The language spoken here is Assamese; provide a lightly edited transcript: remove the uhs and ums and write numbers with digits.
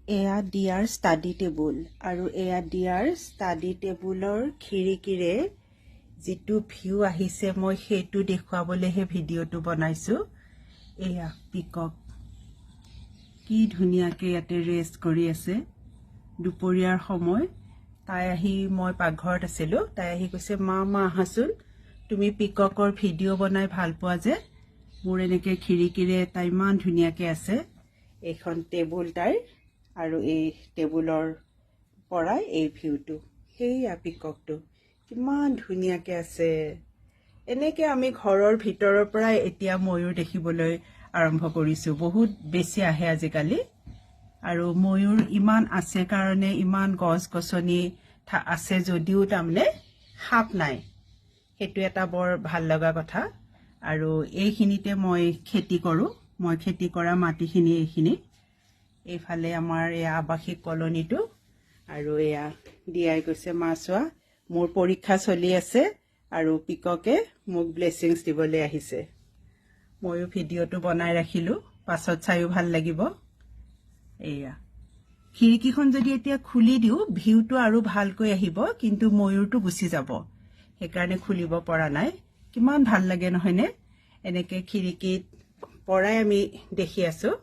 এয়া ডিয়াৰ ষ্টাডি টেবুল আৰু এয়া ডিয়াৰ ষ্টাডি টেবুলৰ খিৰিকীৰে যিটো ভিউ আহিছে মই সেইটো দেখুৱাবলৈহে ভিডিঅ'টো বনাইছোঁ। এয়া পিকক কি ধুনীয়াকৈ ইয়াতে ৰেষ্ট কৰি আছে দুপৰীয়াৰ সময়। তাই আহি মই পাকঘৰত আছিলোঁ, তাই আহি কৈছে মা আহাচোন, তুমি পিককৰ ভিডিঅ' বনাই ভাল পোৱা যে। মোৰ এনেকৈ খিৰিকীৰে তাই ইমান ধুনীয়াকৈ আছে। এইখন টেবুল তাইৰ আৰু এই টেবুলৰ পৰাই এই ভিউটো, সেইয়া পিককটো কিমান ধুনীয়াকৈ আছে। এনেকৈ আমি ঘৰৰ ভিতৰৰ পৰাই এতিয়া ময়ূৰ দেখিবলৈ আৰম্ভ কৰিছোঁ। বহুত বেছি আহে আজিকালি আৰু ময়ূৰ ইমান আছে কাৰণে ইমান গছ গছনি আছে যদিও তাৰমানে সাপ নাই, সেইটো এটা বৰ ভাল লগা কথা। আৰু এইখিনিতে মই খেতি কৰোঁ, মই খেতি কৰা মাটিখিনি এইখিনি। এইফালে আমাৰ এয়া আৱাসিক কলনীটো আৰু এয়া দিয়াই গৈছে মা চোৱা মোৰ পৰীক্ষা চলি আছে আৰু পিককে মোক ব্লেছিংছ দিবলৈ আহিছে। ময়ো ভিডিঅ'টো বনাই ৰাখিলোঁ, পাছত চাইও ভাল লাগিব। এয়া খিৰিকীখন যদি এতিয়া খুলি দিওঁ ভিউটো আৰু ভালকৈ আহিব, কিন্তু ময়ূৰটো গুচি যাব, সেইকাৰণে খুলিব পৰা নাই। কিমান ভাল লাগে নহয়নে? এনেকৈ খিৰিকীত পৰাই আমি দেখি আছোঁ।